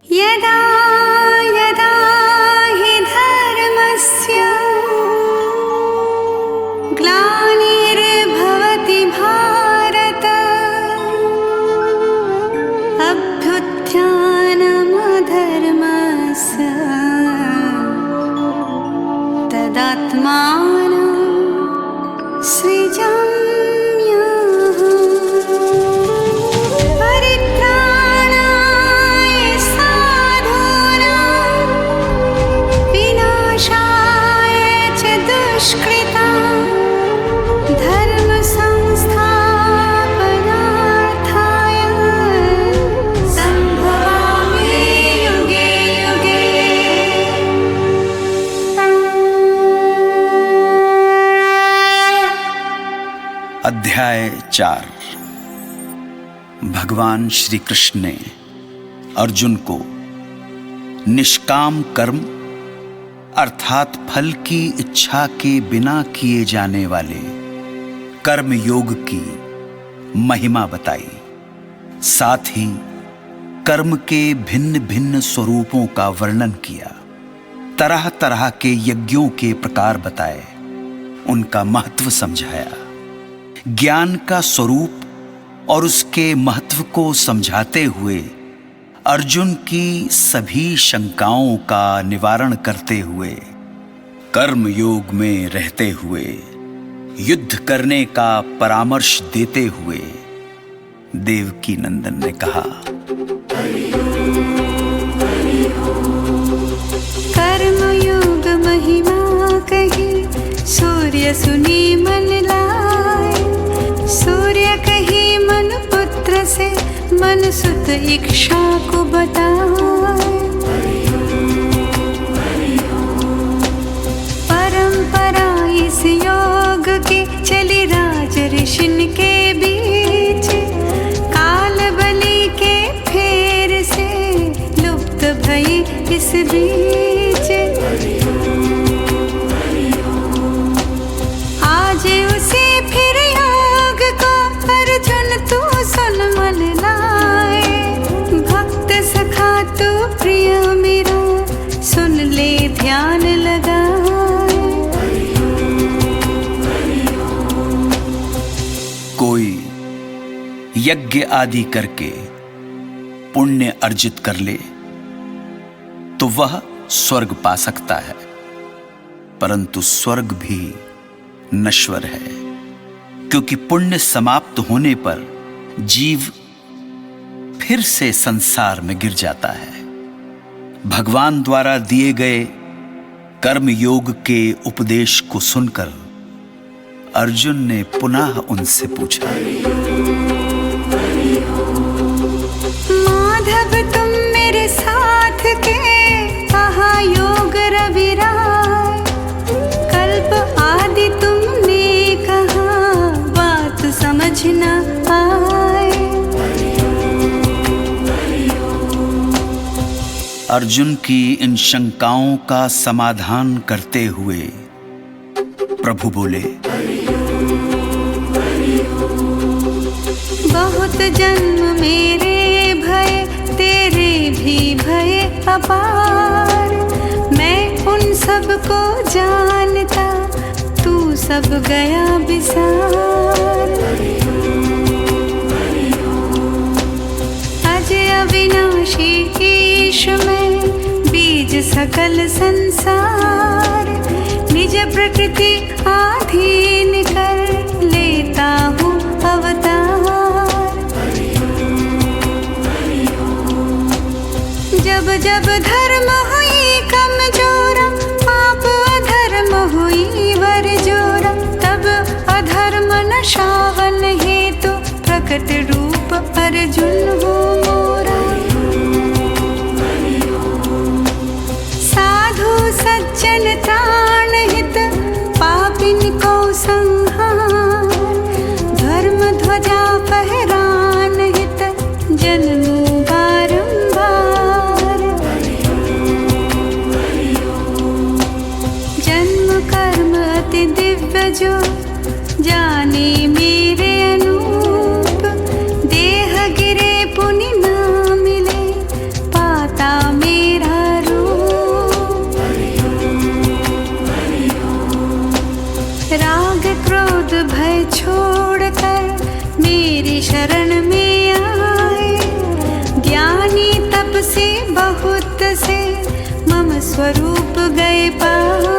यदा यदा हि धर्मस्य ग्लानिर्भवति भारत अभ्युत्थानमधर्मस्य तदात्मानं सृजाम्यहम्। परित्राणाय साधूनां विनाशाय च दुष्कृतां धर्मसंस्थापनार्थाय सम्भवामि युगे युगे। अध्याय 4। भगवान श्री कृष्ण ने अर्जुन को निष्काम कर्म अर्थात फल की इच्छा के बिना किए जाने वाले कर्म योग की महिमा बताई। साथ ही कर्म के भिन्न भिन्न स्वरूपों का वर्णन किया। तरह तरह के यज्ञों के प्रकार बताए, उनका महत्व समझाया। ज्ञान का स्वरूप और उसके महत्व को समझाते हुए अर्जुन की सभी शंकाओं का निवारण करते हुए कर्म योग में रहते हुए युद्ध करने का परामर्श देते हुए देवकी नंदन ने कहा, कर्मयोग महिमा कही सूर्य सुनी मन लाए। सूर्य कही मन पुत्र से मन सुत इच्छा को बताए। परंपरा इस योग की चली राज ऋषिन के बीच। काल बलि के फेर से लुप्त भई इस बीच। आज उसे फिर योग को अर्जुन तू सुन मन लाए। भक्त सखा तू प्रिय मेरा सुन ले ध्यान लगाए। कोई यज्ञ आदि करके पुण्य अर्जित कर ले तो वह स्वर्ग पा सकता है, परंतु स्वर्ग भी नश्वर है, क्योंकि पुण्य समाप्त होने पर जीव फिर से संसार में गिर जाता है। भगवान द्वारा दिए गए कर्म योग के उपदेश को सुनकर अर्जुन ने पुनः उनसे पूछा, माधव तुम मेरे साथ के कहा योग रविराय। कल्प आदि तुमने कहा बात समझ न आए। अर्जुन की इन शंकाओं का समाधान करते हुए प्रभु बोले, बहुत जन्म मेरे भय तेरे भी भय अपार। मैं उन सब को जानता तू सब गया बिसार। अज अविनाशी ईश में बीज सकल संसार। निज प्रकृति आधीन कर लेता हूँ अवतार। जब जब धर्म हुई कमजोरा पाप अधर्म हुई वर जोरा। तब अधर्म नशावन हेतु प्रकट रूप अर्जुन हो मोरा। साधु सज्जन त्राण हित पापिन को संहार। धर्म ध्वजा फहरान हित जन्मू बारंबार। जन्म कर्म अति दिव्य जो जाने मेरे अनूप। देह गिरे पुनि नाम बहुत से मम स्वरूप गए पार।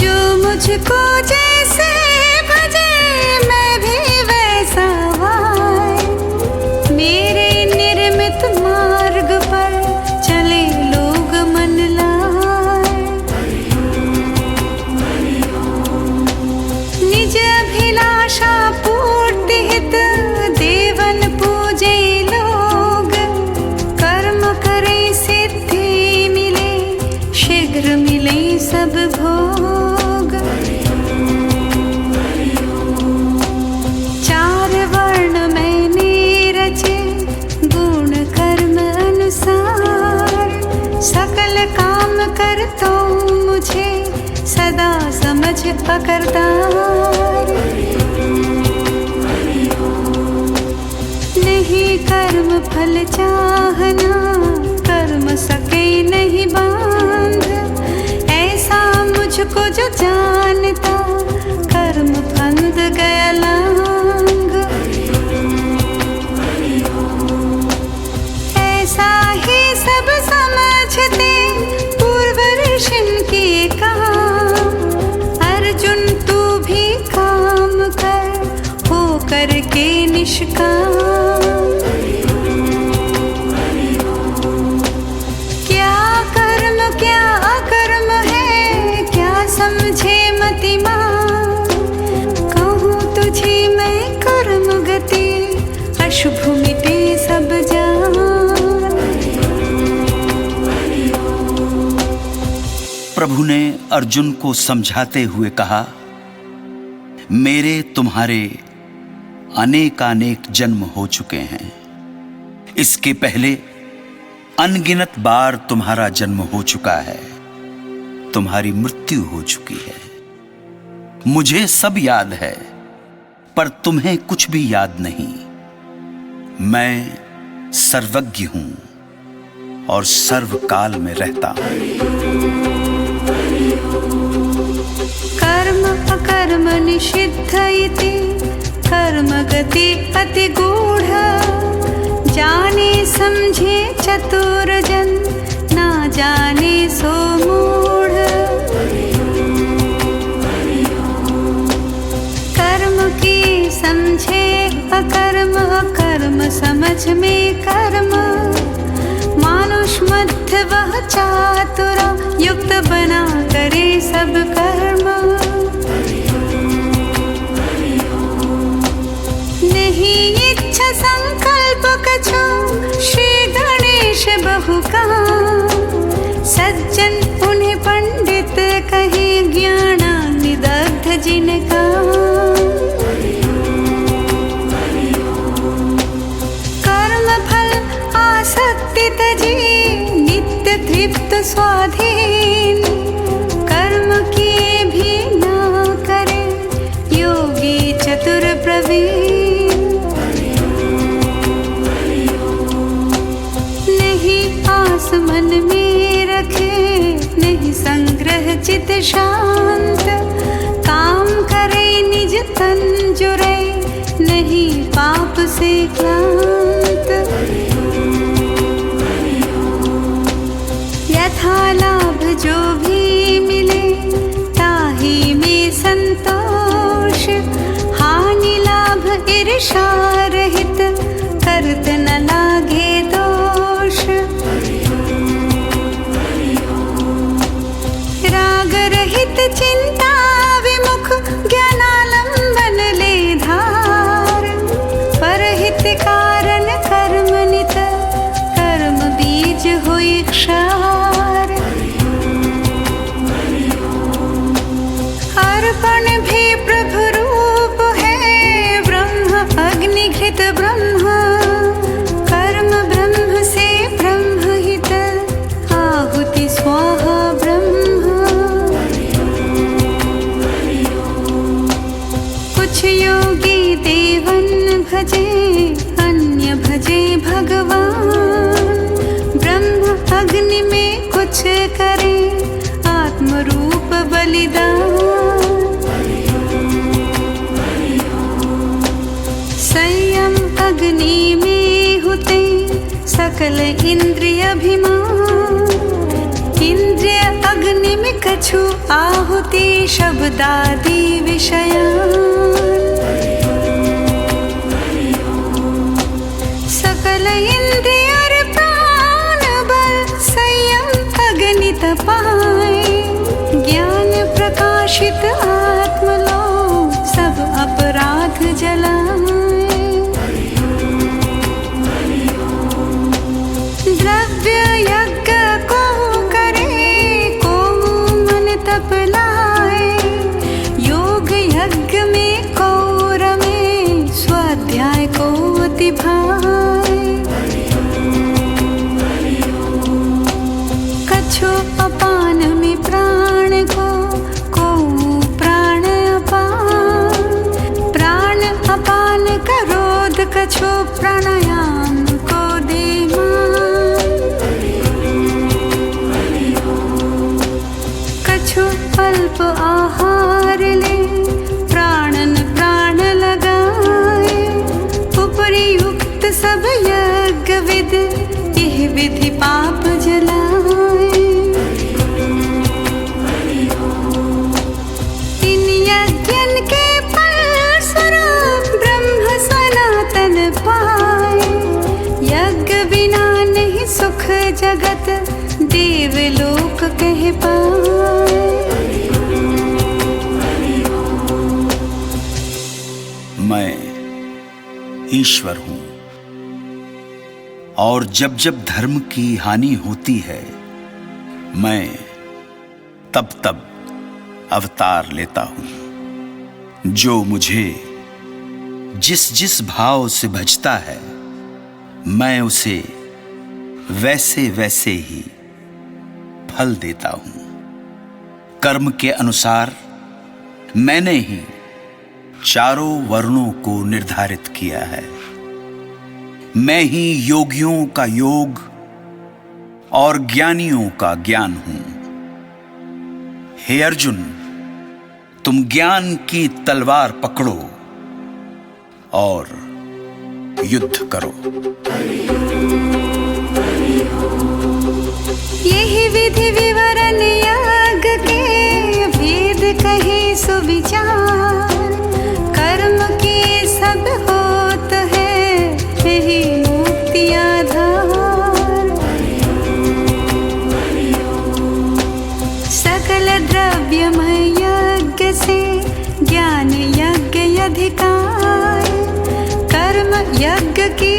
जो मुझको जैसे भजे मैं भी वैसा वाय, मेरे निर्मित मार्ग पर चले लोग मन लाए। निज अभिलाषा पूर्ति हित देवन पूजे लोग, कर्म करे सिद्धि मिले शीघ्र मिले सब भोग। चार वर्ण मैंने रचे गुण कर्म अनुसार, सकल काम करता मुझे सदा समझ पकड़दार। नहीं कर्म फल चाहना, कर्म सके नहीं बांध, ऐसा मुझको जो जानता कर्म फंद गया लांग। ऐसा ही सब समझते पूर्व ऋषिन के काम, अर्जुन तू भी काम कर हो करके निष्काम। क्या कर्म क्या अकर्म है क्या समझे मतिमान, कहूँ तुझे मैं कर्म गति अशुभ मिटे सब जान। प्रभु ने अर्जुन को समझाते हुए कहा, मेरे तुम्हारे अनेकानेक जन्म हो चुके हैं। इसके पहले अनगिनत बार तुम्हारा जन्म हो चुका है, तुम्हारी मृत्यु हो चुकी है। मुझे सब याद है, पर तुम्हें कुछ भी याद नहीं। मैं सर्वज्ञ हूं और सर्वकाल में रहता हूं। कर्म अकर्म निषिद्ध इति कर्म गति अति गूढ़, जाने समझे चतुर जन ना जाने सो मूढ़। कर्म की समझे अकर्म, अकर्म समझ में कर्म, मानुष मध्य वह चातुर युक्त बना करे सब कर्म। नहीं इच्छा संकल्प कछु श्री गणेश बहु काम, सज्जन उन्हें पंडित कहे ज्ञानाग्निदग्ध जिनका। कर्म फल आसक्ति तजी नित्य तृप्त स्वाधीन, कर्म किए भी ना करे योगी चतुर प्रवीण। आस मन में रखे नहीं संग्रह चित शांत, काम करे निज तन जुरे नहीं पाप से क्लांत। यथा लाभ जो भी मिले ताही में संतोष, हानि लाभ ईर्षा रहित करत न लागे दोष। राग रहित चिंता विमुख ज्ञानालंबन ले धार, परहित कारण कर्म नित कर्म बीज हुई क्षार। अर्पण भी प्रभु रूप है ब्रह्म अग्निघृत ब्रह्म, अग्नि में होते सकल इंद्रिय अभिमान। इंद्रिय अग्नि में कछु आहुति शब्दादि विषयान्। सकल इंद्रिय प्राण बल संयम अग्नि तपाए। ज्ञान प्रकाशित आत्मलो सब अपराध जलाए। द्रव्य यज्ञ को करे को मन तप लाए। योग यज्ञ में को रमे स्वाध्याय को अति भाए। कछु अपान में प्राण को प्राण अपान। प्राण अपान करोध कछु प्राणायाम को दे अल्प आहार ले प्राणन प्राण लगाए। उपरियुक्त सब यज्ञ विद यह विधि पाप जलाए। इन यज्ञन के फल स्वरूप ब्रह्म सनातन पाए। यज्ञ बिना नहीं सुख जगत देवलोक कह पाए। मैं ईश्वर हूं और जब जब धर्म की हानि होती है मैं तब तब अवतार लेता हूं। जो मुझे जिस जिस भाव से भजता है मैं उसे वैसे वैसे ही फल देता हूं। कर्म के अनुसार मैंने ही चारों वर्णों को निर्धारित किया है। मैं ही योगियों का योग और ज्ञानियों का ज्ञान हूं। हे अर्जुन, तुम ज्ञान की तलवार पकड़ो और युद्ध करो। यही विधि विवरण याग के भेद कहे सुविचार। कर्म के सब होत है यही मुक्ति आधार। सकल द्रव्यमय यज्ञ से ज्ञान यज्ञ अधिकार। कर्म यज्ञ की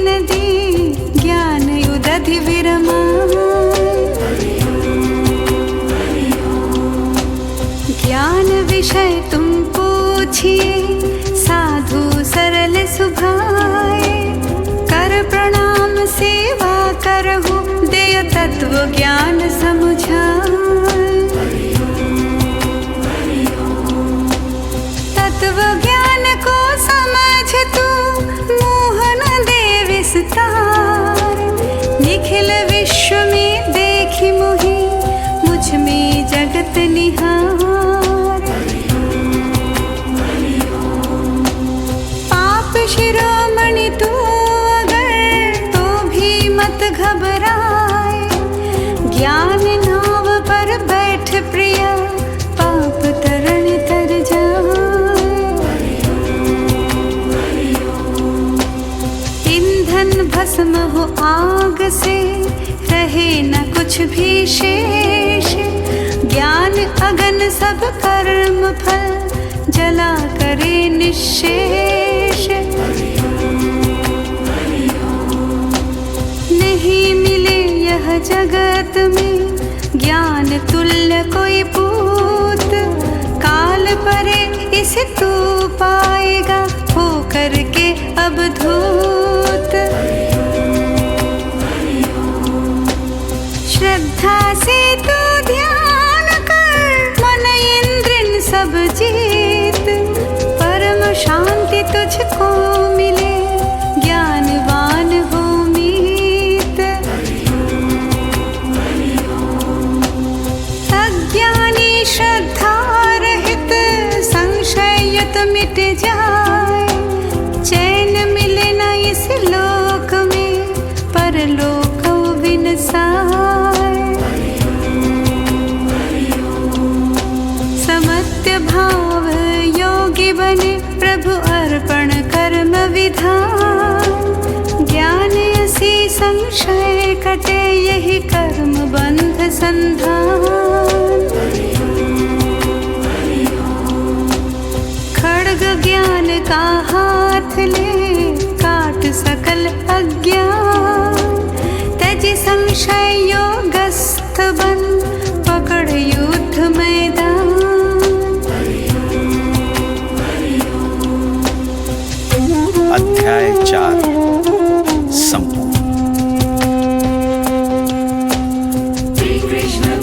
नदी ज्ञान युदधि विरमाय। ज्ञान विषय तुम पूछिए साधु सरल सुभाए। कर प्रणाम सेवा करहु देय तत्व ज्ञान समुझाए। तत्व ज्ञान को समझ तू मोहन दे विस्तार। निखिल विश्व में देखी मोहि मुझ में जगत निहार। शिरोमणि तू अगर तो भी मत घबराए। ज्ञान नाव पर बैठ प्रिय पाप तरण तर जाए। ईंधन भस्म हो आग से रहे न कुछ भी शेष। ज्ञान अगन सब कर्म फल जला करे निश्शेष। नहीं मिले यह जगत में ज्ञान तुल्य कोई पूत। काल परे इसे तू पाएगा हो करके अवधूत। श्रद्धा से तू ध्यान कर मन इंद्रिय सब जीत। परम शांति तुझको मिले ज्ञानवान हो मीत। अज्ञानी श्रद्धा रहित संशय युत मिट जाए। चैन मिले साय। समत्य भाव योगी बने प्रभु अर्पण कर्म विधान। ज्ञान असी संशय कटे यही कर्म बंध संधान। खड्ग ज्ञान का हाथ ले काट सकल अज्ञान। त्यज संशय योगस्थ बन पकड़ युद्ध मैदान। अध्याय 4 संपूर्ण। कृष्ण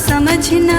समझना